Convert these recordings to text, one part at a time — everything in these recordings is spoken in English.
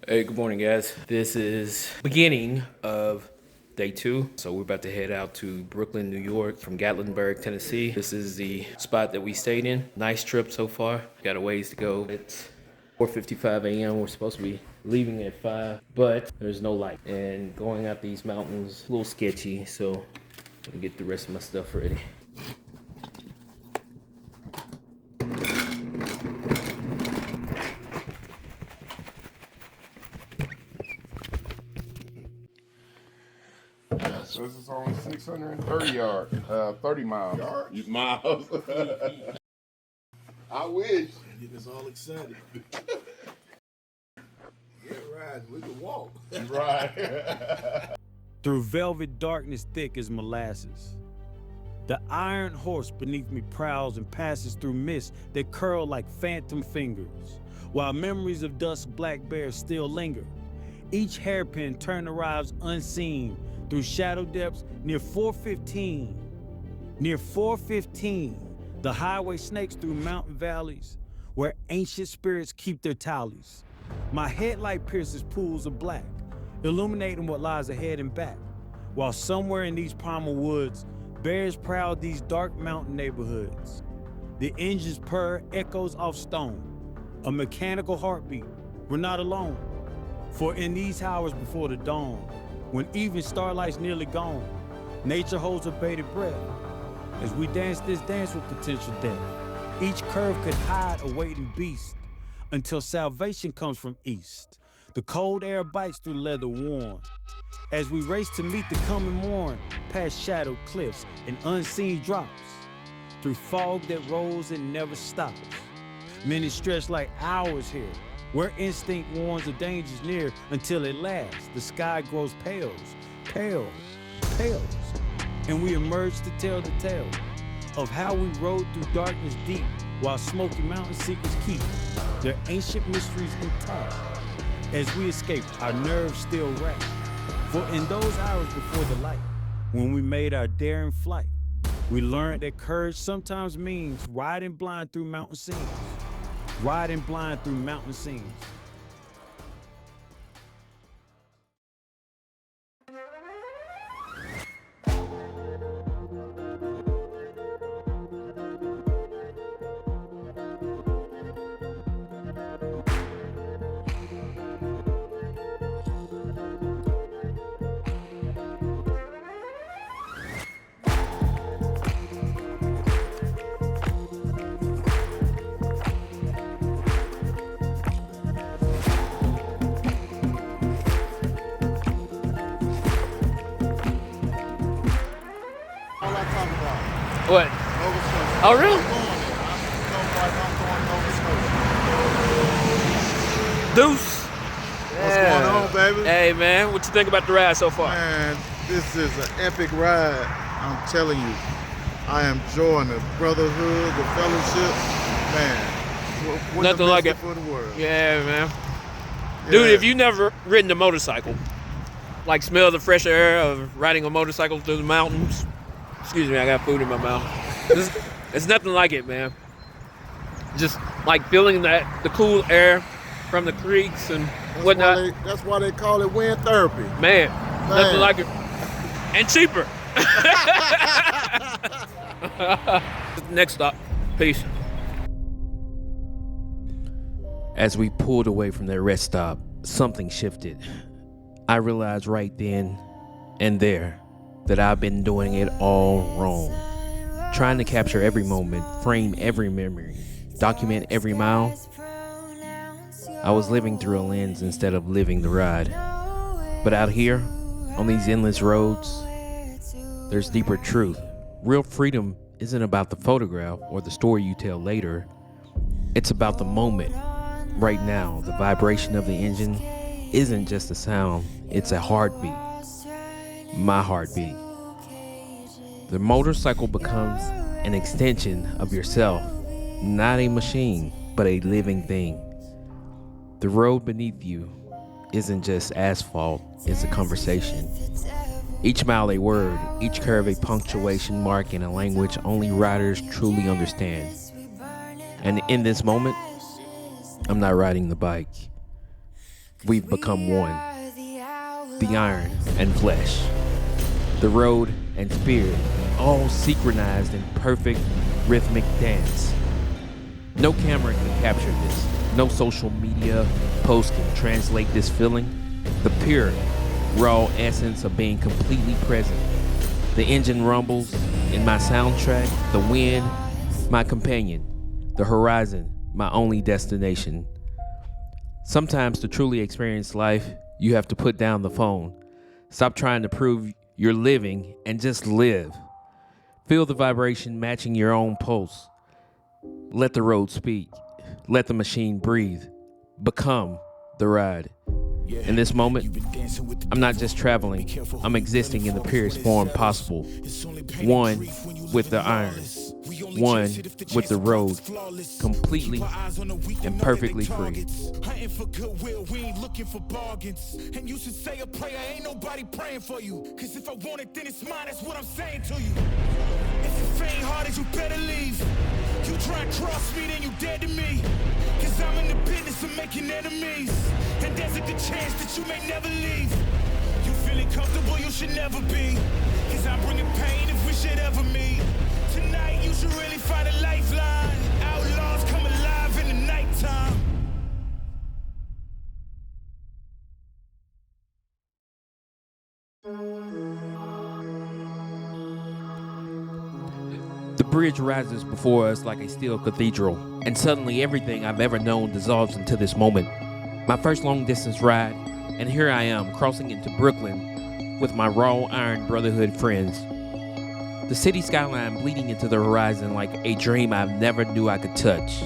Hey, good morning, guys. This is beginning of day 2. So we're about to head out to Brooklyn, New York from Gatlinburg, Tennessee. This is the spot that we stayed in. Nice trip so far. Got a ways to go. It's 4:55 a.m. We're supposed to be leaving at 5, but there's no light. And going out these mountains, a little sketchy, so I'm gonna get the rest of my stuff ready. So this is only 30 miles. Miles. I wish. Getting us all excited. Yeah, right. We can walk. Right. Through velvet darkness thick as molasses, the iron horse beneath me prowls and passes through mists that curl like phantom fingers, while memories of dusk black bears still linger. Each hairpin turn arrives unseen through shadow depths near 415. Near 415, the highway snakes through mountain valleys where ancient spirits keep their tallies. My headlight pierces pools of black, illuminating what lies ahead and back, while somewhere in these primal woods, bears prowl these dark mountain neighborhoods. The engine's purr echoes off stone, a mechanical heartbeat. We're not alone, for in these hours before the dawn, when even starlight's nearly gone, nature holds a bated breath as we dance this dance with potential death. Each curve could hide a waiting beast until salvation comes from east. The cold air bites through leather worn as we race to meet the coming morn, past shadowed cliffs and unseen drops, through fog that rolls and never stops. Minutes stretch like hours here, where instinct warns the danger's near, until at last the sky grows pales, and we emerge to tell the tale of how we rode through darkness deep, while Smoky Mountain secrets keep their ancient mysteries intact. As we escape, our nerves still rack, for in those hours before the light, when we made our daring flight, we learned that courage sometimes means riding blind through mountain scenes. Riding blind through mountain scenes. All I talk about. What? Nova Scotia. Oh, really? I'm going Deuce. What's going on, baby? Hey, man, what you think about the ride so far? Man, this is an epic ride. I'm telling you. I am enjoying the brotherhood, the fellowship. Man, what Nothing the like best it. for the world. Yeah, man. Yeah. Dude, if you never ridden a motorcycle, like smell the fresh air of riding a motorcycle through the mountains. Excuse me, I got food in my mouth. It's nothing like it, man. Just like feeling the cool air from the creeks and whatnot. That's why they call it wind therapy. Man, nothing like it. And cheaper. Next stop. Peace. As we pulled away from that rest stop, something shifted. I realized right then and there that I've been doing it all wrong. Trying to capture every moment, frame every memory, document every mile. I was living through a lens instead of living the ride. But out here, on these endless roads, there's deeper truth. Real freedom isn't about the photograph or the story you tell later. It's about the moment. Right now, the vibration of the engine isn't just a sound, it's a heartbeat. My heartbeat. The motorcycle becomes an extension of yourself, not a machine, but a living thing. The road beneath you isn't just asphalt, it's a conversation. Each mile a word, each curve a punctuation mark in a language only riders truly understand. And in this moment, I'm not riding the bike. we've become one. The iron and flesh, the road and spirit, all synchronized in perfect rhythmic dance. No camera can capture this. No social media post can translate this feeling. The pure, raw essence of being completely present. The engine rumbles in my soundtrack, the wind, my companion, the horizon, my only destination. Sometimes to truly experience life, you have to put down the phone. Stop trying to prove you're living and just live. Feel the vibration matching your own pulse. Let the road speak. Let the machine breathe. Become the ride. In this moment, I'm not just traveling, I'm existing in the purest form possible. One with the iron, one with the road, completely and perfectly free. Hunting for goodwill, we ain't looking for bargains. And you should say a prayer, ain't nobody praying for you. Cause if I want it, then it's mine, that's what I'm saying to you. If you faint hearted, you better leave. You try and cross me, then you dead to me. Cause I'm in the business of making enemies. And there's a good chance that you may never leave. You feeling comfortable, you should never be. Cause I'm bringing pain if we should ever meet. Tonight you should really find a lifeline. Outlaws come alive in the nighttime. The bridge rises before us like a steel cathedral, and suddenly everything I've ever known dissolves into this moment. My first long-distance ride, and here I am crossing into Brooklyn with my raw iron brotherhood friends. The city skyline bleeding into the horizon like a dream I never knew I could touch.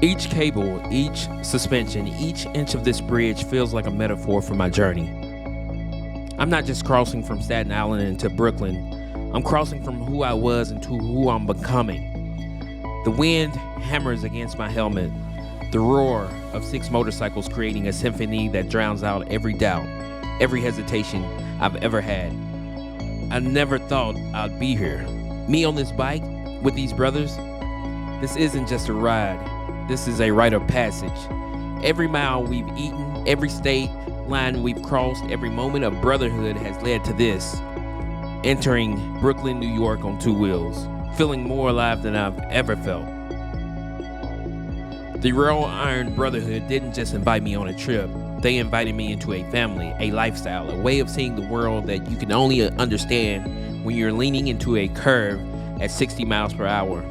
Each cable, each suspension, each inch of this bridge feels like a metaphor for my journey. I'm not just crossing from Staten Island into Brooklyn. I'm crossing from who I was into who I'm becoming. The wind hammers against my helmet, the roar of 6 motorcycles creating a symphony that drowns out every doubt, every hesitation I've ever had. I never thought I'd be here. Me on this bike with these brothers. This isn't just a ride. This is a rite of passage. Every mile we've eaten, every state line we've crossed, every moment of brotherhood has led to this. Entering Brooklyn, New York on 2 wheels, feeling more alive than I've ever felt. The Raw Iron Brotherhood didn't just invite me on a trip. They invited me into a family, a lifestyle, a way of seeing the world that you can only understand when you're leaning into a curve at 60 miles per hour.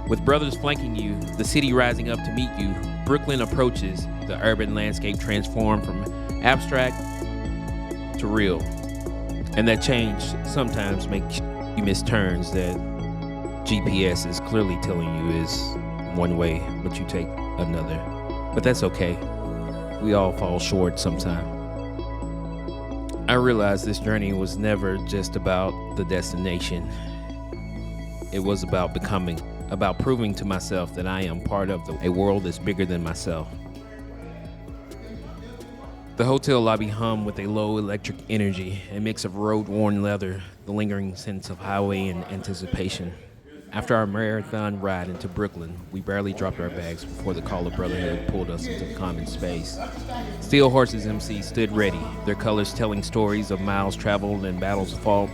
With brothers flanking you, the city rising up to meet you, Brooklyn approaches, the urban landscape transformed from abstract to real. And that change sometimes makes you miss turns that GPS is clearly telling you is one way, but you take another. But that's okay. We all fall short sometime. I realized this journey was never just about the destination. It was about becoming, about proving to myself that I am part of a world that's bigger than myself. The hotel lobby hummed with a low electric energy, a mix of road-worn leather, the lingering sense of highway and anticipation. After our marathon ride into Brooklyn, we barely dropped our bags before the call of brotherhood pulled us into the common space. Steel Horses MC stood ready, their colors telling stories of miles traveled and battles fought.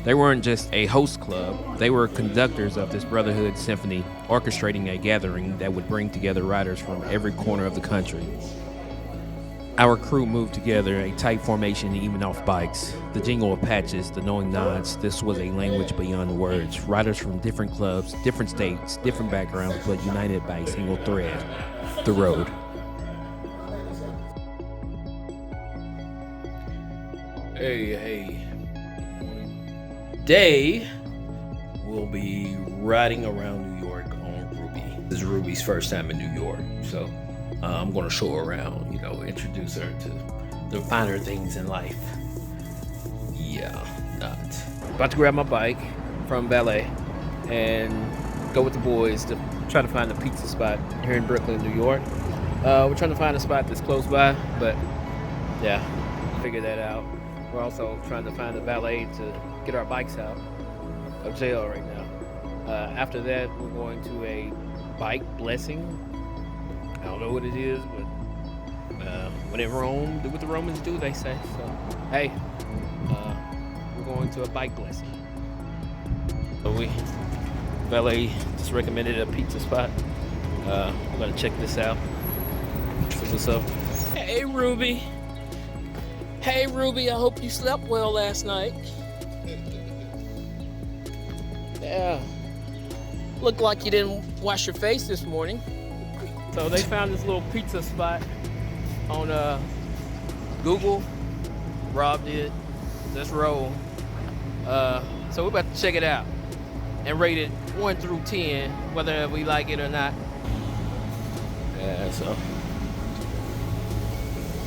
They weren't just a host club, they were conductors of this brotherhood symphony, orchestrating a gathering that would bring together riders from every corner of the country. Our crew moved together, a tight formation even off bikes. The jingle of patches, the knowing nods, this was a language beyond words. Riders from different clubs, different states, different backgrounds, but united by a single thread, the road. Hey. Today, we'll be riding around New York on Ruby. This is Ruby's first time in New York, so I'm going to show her around, introduce her to the finer things in life. About to grab my bike from valet and go with the boys to try to find a pizza spot here in Brooklyn, New York. We're trying to find a spot that's close by, but figure that out. We're also trying to find a valet to get our bikes out of jail right now. After that, we're going to a bike blessing. I don't know what it is, but When in Rome, do what the Romans do, they say. So, hey, we're going to a bike lesson. So valet just recommended a pizza spot. We're gonna check this out. See what's up. Hey, Ruby. Hey, Ruby, I hope you slept well last night. Yeah. Looked like you didn't wash your face this morning. So they found this little pizza spot on Google. Rob did. Let's roll. So we're about to check it out and rate it 1 through 10, whether we like it or not. Yeah, so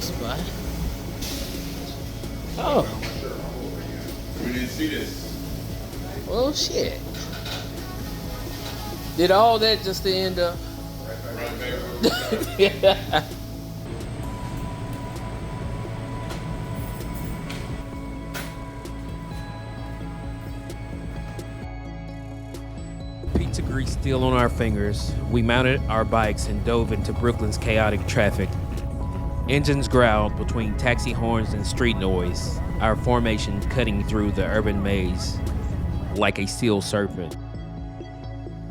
spot. Oh. We didn't see this. Well, shit. Did all that just to end up? Yeah. Pizza grease still on our fingers, we mounted our bikes and dove into Brooklyn's chaotic traffic. Engines growled between taxi horns and street noise, our formation cutting through the urban maze like a steel serpent.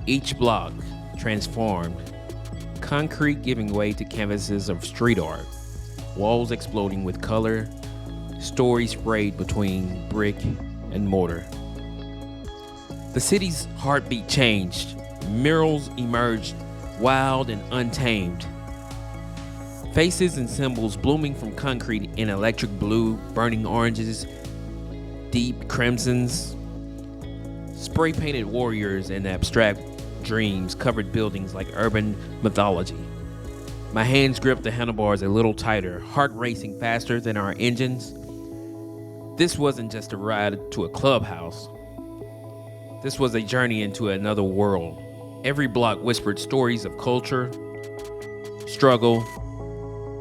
Each block transformed, concrete giving way to canvases of street art, walls exploding with color, stories sprayed between brick and mortar. The city's heartbeat changed. Murals emerged, wild and untamed. Faces and symbols blooming from concrete in electric blue, burning oranges, deep crimsons. Spray-painted warriors and abstract dreams covered buildings like urban mythology. My hands gripped the handlebars a little tighter, heart racing faster than our engines. This wasn't just a ride to a clubhouse. This was a journey into another world. Every block whispered stories of culture, struggle,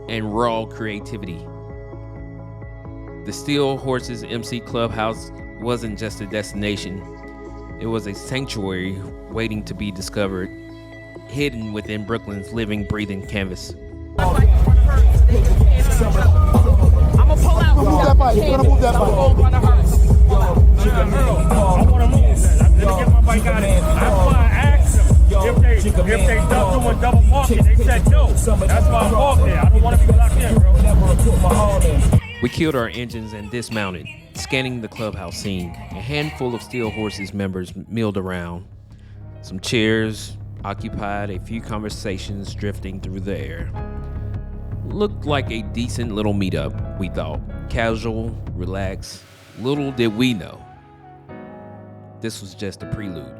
and raw creativity. The Steel Horses MC Clubhouse wasn't just a destination. It was a sanctuary waiting to be discovered, hidden within Brooklyn's living, breathing canvas. I'ma pull out. Move that bike. You're gonna move that bike. I wanna move that. Let me get my bike out of here. That's why I asked them if they doing double parking. They said no. That's why I walked there. I don't want to be locked in, bro. We killed our engines and dismounted, scanning the clubhouse scene. A handful of Steel Horses members milled around. Some chairs occupied, a few conversations drifting through the air. Looked like a decent little meetup, we thought. Casual, relaxed. Little did we know, this was just a prelude.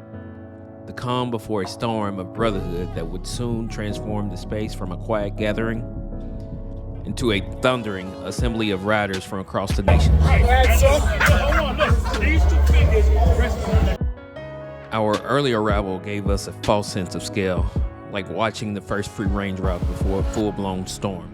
The calm before a storm of brotherhood that would soon transform the space from a quiet gathering into a thundering assembly of riders from across the nation. Our early arrival gave us a false sense of scale, like watching the first free range route before a full-blown storm.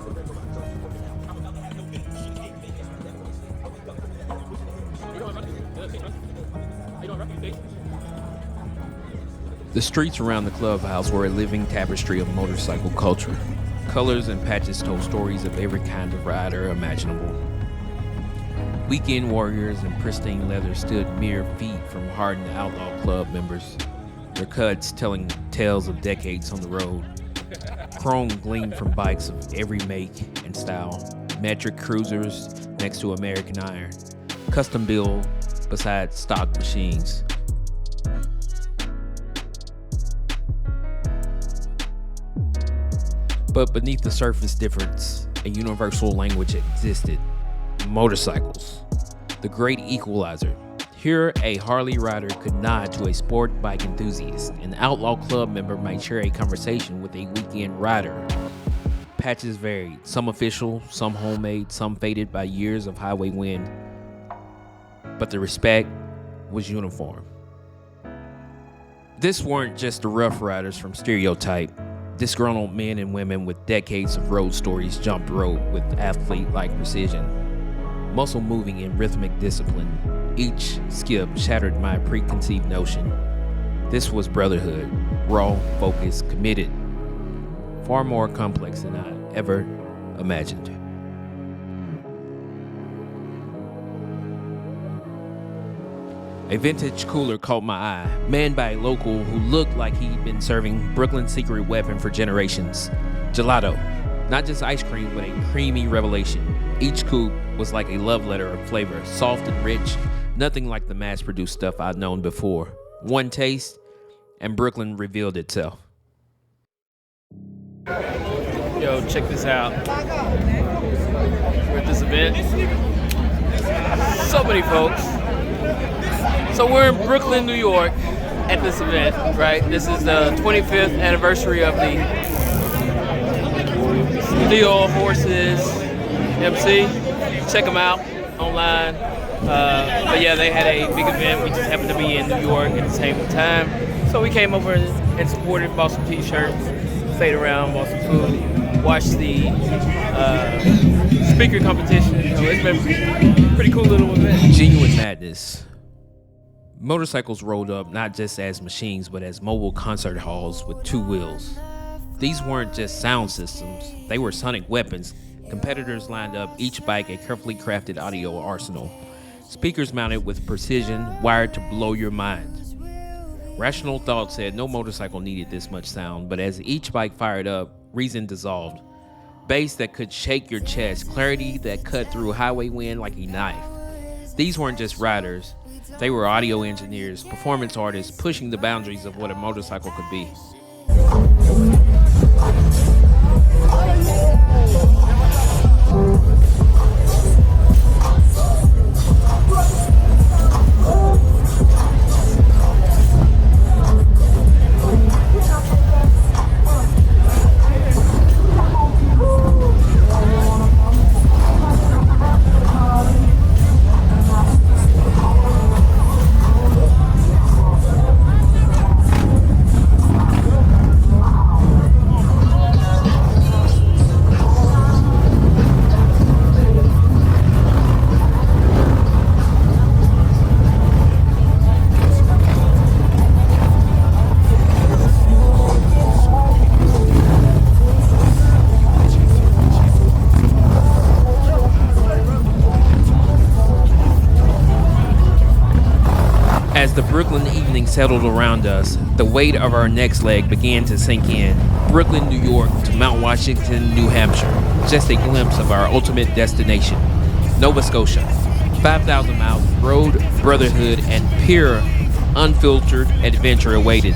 The streets around the clubhouse were a living tapestry of motorcycle culture. Colors and patches told stories of every kind of rider imaginable. Weekend warriors in pristine leather stood mere feet from hardened outlaw club members, their cuts telling tales of decades on the road. Chrome gleamed from bikes of every make and style, metric cruisers next to American iron, custom build beside stock machines. But beneath the surface difference, a universal language existed. Motorcycles. The great equalizer. Here, a Harley rider could nod to a sport bike enthusiast. An outlaw club member might share a conversation with a weekend rider. Patches varied, some official, some homemade, some faded by years of highway wind. But the respect was uniform. This weren't just the Rough Riders from stereotype. Disgruntled men and women with decades of road stories jumped rope with athlete-like precision, muscle moving in rhythmic discipline. Each skip shattered my preconceived notion. This was brotherhood, raw, focused, committed, far more complex than I ever imagined. A vintage cooler caught my eye, manned by a local who looked like he'd been serving Brooklyn's secret weapon for generations, gelato. Not just ice cream, but a creamy revelation. Each scoop was like a love letter of flavor, soft and rich, nothing like the mass-produced stuff I'd known before. One taste, and Brooklyn revealed itself. Yo, check this out. We're at this event. So many folks. So we're in Brooklyn, New York at this event, right? This is the 25th anniversary of the Steel Horses MC. Check them out online. But yeah, they had a big event. We just happened to be in New York at the same time. So we came over and supported, bought some t-shirts, stayed around, bought some food, watched the speaker competition. So it's been a pretty cool little event. Genuine madness. Motorcycles rolled up not just as machines, but as mobile concert halls with two wheels. These weren't just sound systems, they were sonic weapons. Competitors lined up, each bike a carefully crafted audio arsenal. Speakers mounted with precision, wired to blow your mind. Rational thought said no motorcycle needed this much sound, but as each bike fired up, reason dissolved. Bass that could shake your chest, clarity that cut through highway wind like a knife. These weren't just riders, they were audio engineers, performance artists, pushing the boundaries of what a motorcycle could be. As the Brooklyn evening settled around us, the weight of our next leg began to sink in. Brooklyn, New York to Mount Washington, New Hampshire. Just a glimpse of our ultimate destination, Nova Scotia. 5,000 miles of road, brotherhood, and pure, unfiltered adventure awaited.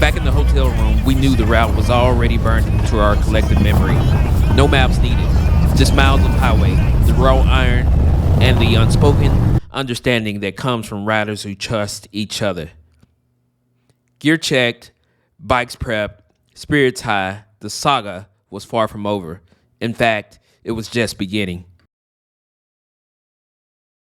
Back in the hotel room, we knew the route was already burned into our collective memory. No maps needed, just miles of highway, the raw iron, and the unspoken understanding that comes from riders who trust each other. Gear checked, bikes prepped, spirits high, the saga was far from over. In fact, it was just beginning.